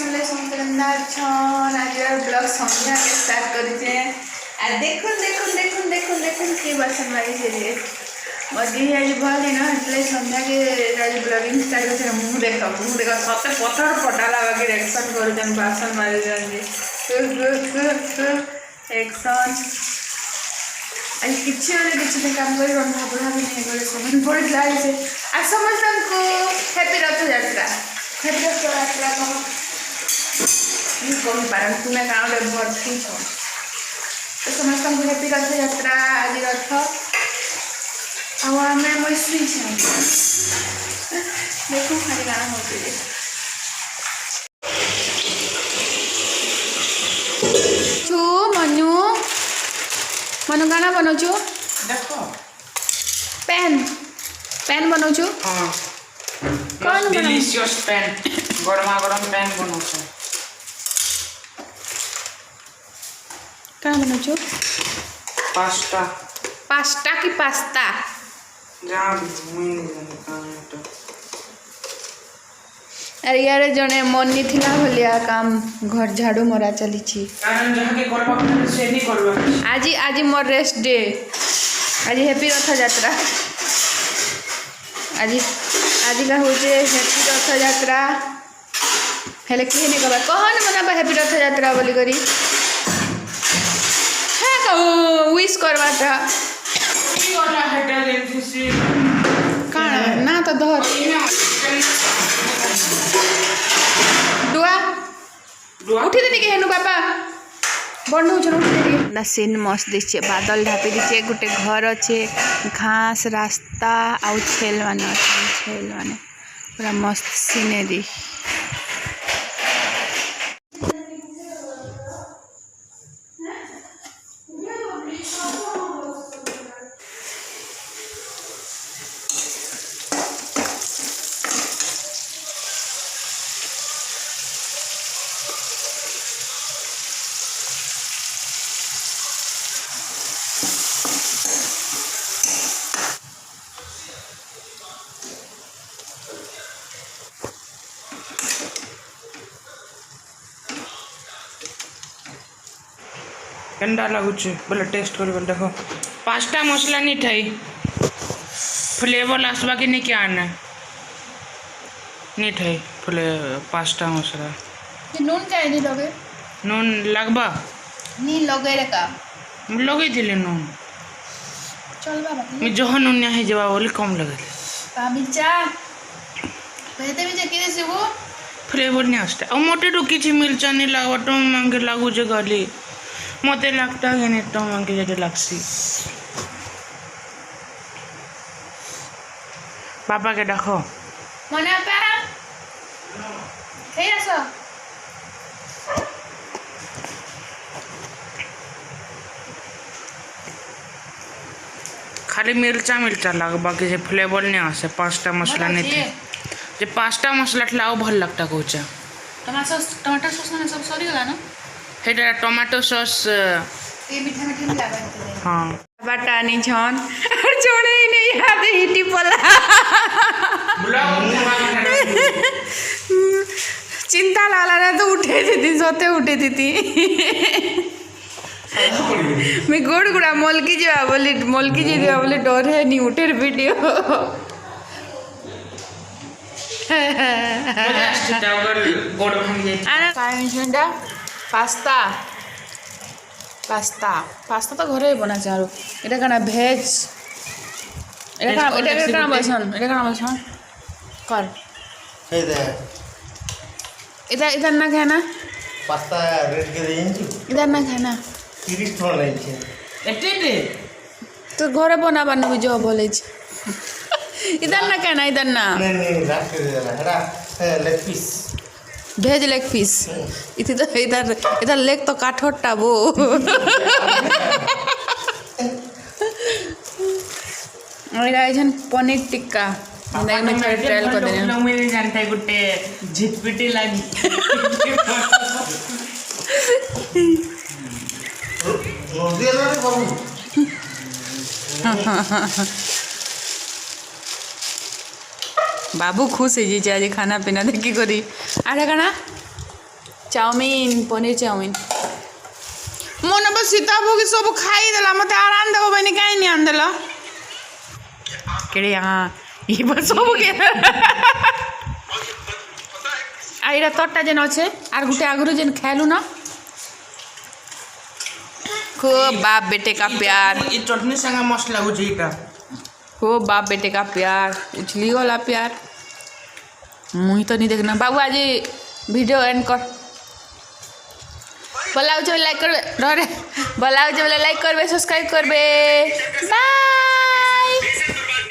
समले सुंदरंदार छन आज ब्लॉग संध्या के स्टार्ट करिचे आ देखुन के बसन मारी से मदी आज भल ना એટલે संध्या के आज ब्लॉगिंग स्टार्ट करछे मुंह देखो सते पत्थर पटाला बाकी रिएक्शन करछन बसन मारी जंदी एक्शन आज किसी काम कर रंधा बुढ़ा भी नहीं गले समय बहुत लाल से आज समस्त को हैप्पी रथ यात्रा कही पार तुम्हें गाँव भर्ती छो तो समस्त को हैप्पी रथ यात्रा आज रथ आम मैश्री देखो खाली गाँव होती छू मनु मनु गाना बनाऊँ देखो पैन बनाऊँ हाँ कौन डिलीशियस पैन गरमा गरम पैन बनाऊँ क्या बनाऊँ पास्ता की पास्ता जहाँ अरे यार जने मन नहीं थिला भलिया काम घर झाड़ू मरा चली आज मोर रेस्ट डे आज हैप्पी रथ यात्रा आज का हूँ हैप्पी रथ यात्रा हेले किए नहीं कहबा कहन मना हैप्पी रथ यात्रा बोली करी हाँ कहू विश करवाटा काना ना तो धर डुआ उठी देनी के हेनु बाबा बंद हो ना सीन मस्त दिखे बादल ढापी दिखे गोटे घर अच्छे घास रास्ता आउ छेल माने पूरा मस्त सीनेरी केंदा लगुच बोले टेस्ट कर देखो पास्ता मसला नहीं ठाई फ्लेवर आसवा कि नहीं क्या आना नहीं ठाई पास्ता मसला नून चाहिए नहीं लगे नून लगबा नहीं लगे रे का लगे दिले नून चल बाबा मैं जो नून है जवा बोले कम लगे पामिचा पहले भी जकी से वो फ्लेवर नहीं आस्ते और मोटे तो किसी मिर्चा नहीं लगवा तो मांगे लागू जे गाली मते लगता है नहीं तो मांगे जे लगसी पापा के देखो मना पा हे आसो खाली मिर्चा लगवा कि जे फ्लेवर नहीं आसे पास्ता मसला नहीं थे जे पास्ता मसला लाओ भल लगता कोचा टमाटर सॉस में सब सरी गला ना हेटा टमाटो सॉस ये मीठा मीठा नहीं लगा हाँ बटानी छन छोड़े ही नहीं याद हिटी पला चिंता लाला ना तो उठे थी सोते उठे थी मैं गोड़ गुड़ा मोलकी जी बोली डर है नहीं उठे वीडियो पास्ता पास्ता पास्ता तो घरे बना चारू এটা কানা ভেজ এটা কানা বসন কর এই দে इधर ना खाना पास्ता रेड के देन इधर ना खाना 30 टका लाइछे एते तो घरे बनाबा न जो बोले छ इधर ना खाना इधर ना नहीं राख के देला हेरा लेग पीस भेज लेग पीस इधर तो इधर लेग तो काठोटा वो और आइजन पनीर टिक्का नहीं मैं ट्रायल कर देने लोग मिल जानता है गुट्टे झिटपिटी लगी रोटी रे बाबू बाबू खुश है जी आज खाना पीना देखी करी आरे काना चाउमिन पनीर चाउमिन मन बस सीता भोगी सब खाईदेला मत आराम देव बहनी कहीं नहीं आंदेला केड़े हाँ ये बस सब के आईरा तोटा जेन अच्छे आर गुटे आगुरु जेन खेलु ना खूब बाप बेटे का प्यार ये चटनी संगे मस्त लागू जीटा खूब बाप बेटे का प्यार उछली वाला प्यार मुही तो नहीं देखना बाबू आज वीडियो एंड कर बोला लाइक कर बोला लाइक करबे सब्सक्राइब करबे बाय।